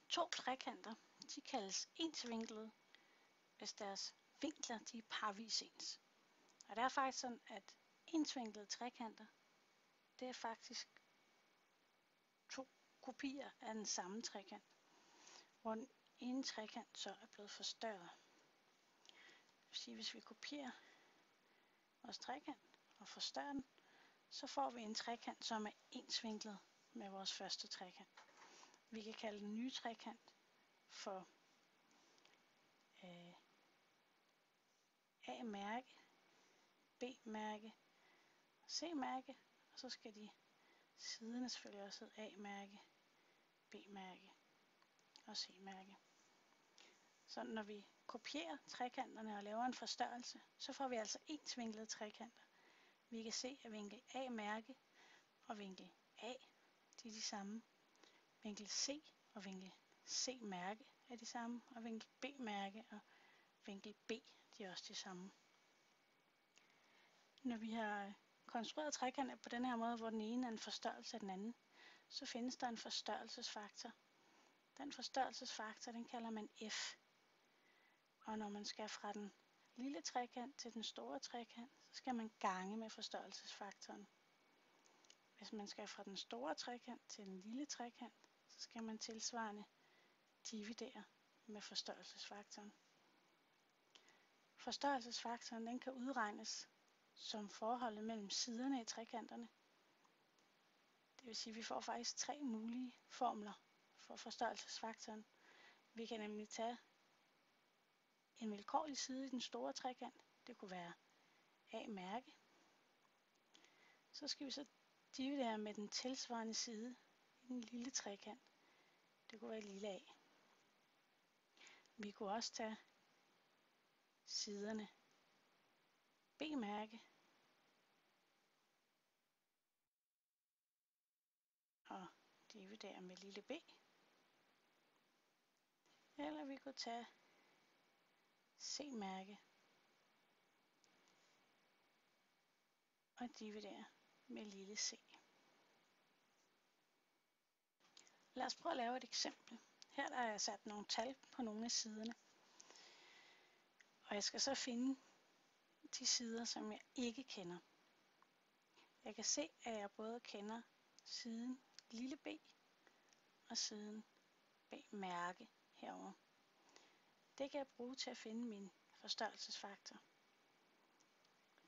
To trekanter, de kaldes ensvinklede, hvis deres vinkler de er parvis ens. Og det er faktisk sådan, at ensvinklede trekanter, det er faktisk to kopier af den samme trekant, hvor den ene trekant så er blevet forstørret. Det vil sige, hvis vi kopierer vores trekant og forstørrer den, så får vi en trekant, som er ensvinklet med vores første trekant. Vi kan kalde den nye trekant for A-mærke, B-mærke, C-mærke, og så skal de siderne selvfølgelig også hedde A-mærke, B-mærke og C-mærke. Så når vi kopierer trekanterne og laver en forstørrelse, så får vi altså ensvinklede trekanter. Vi kan se, at vinkel A-mærke og vinkel A, de er de samme. Vinkel C og vinkel C-mærke er de samme, og vinkel B-mærke og vinkel B, de er også de samme. Når vi har konstrueret trekanter på den her måde, hvor den ene er en forstørrelse af den anden, så findes der en forstørrelsesfaktor. Den forstørrelsesfaktor, den kalder man F. Og når man skal fra den lille trekant til den store trekant, så skal man gange med forstørrelsesfaktoren. Hvis man skal fra den store trekant til den lille trekant, så skal man tilsvarende dividere med forstørrelsesfaktoren. Forstørrelsesfaktoren den kan udregnes som forholdet mellem siderne i trekanterne. Det vil sige, at vi får faktisk 3 mulige formler for forstørrelsesfaktoren. Vi kan nemlig tage en vilkårlig side i den store trekant. Det kunne være A-mærke. Så skal vi så dividere med den tilsvarende side i den lille trekant. Det kunne være lille a. Vi kunne også tage siderne B-mærke og dividere med lille b. Eller vi kunne tage C-mærke og dividere med lille c. Lad os prøve at lave et eksempel. Her har jeg sat nogle tal på nogle af siderne. Og jeg skal så finde de sider, som jeg ikke kender. Jeg kan se, at jeg både kender siden lille b og siden B-mærke herover. Det kan jeg bruge til at finde min forstørrelsesfaktor.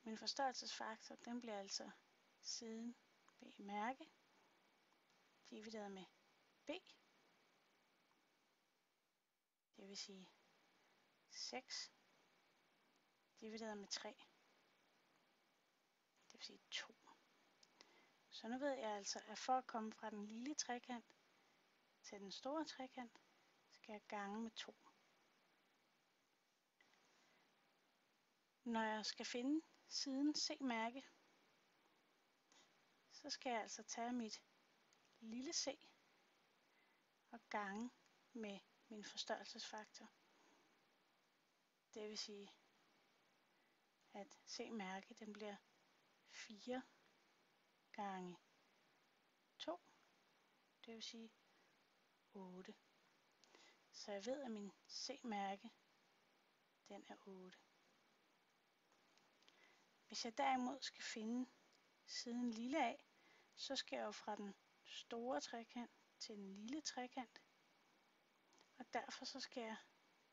Min forstørrelsesfaktor den bliver altså siden B-mærke divideret med B. Det vil sige 6 divideret med 3. Det vil sige 2. Så nu ved jeg altså, at for at komme fra den lille trekant til den store trekant, skal jeg gange med 2. Når jeg skal finde siden C-mærke, så skal jeg altså tage mit lille c og gange med min forstørrelsesfaktor. Det vil sige, at C-mærke den bliver 4 gange 2, det vil sige 8. Så jeg ved, at min C-mærke den er 8. Hvis jeg derimod skal finde siden lille a, så skal jeg jo fra den store trekant til den lille trekant, og derfor så skal jeg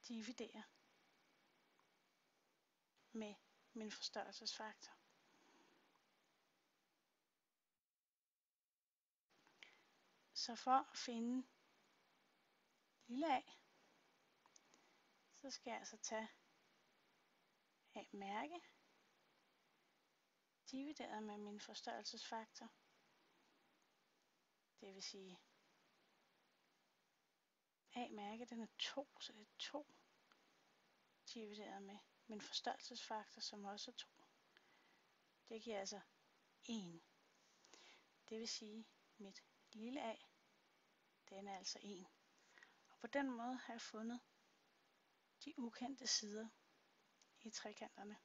dividere med min forstørrelsesfaktor. Så for at finde lille a, så skal jeg altså tage A-mærke divideret med min forstørrelsesfaktor. Det vil sige, A-mærke den er 2, så det er 2 divideret med min forstørrelsesfaktor, som også er 2. Det giver altså 1. Det vil sige, at mit lille a, den er altså 1. Og på den måde har jeg fundet de ukendte sider i trekanterne.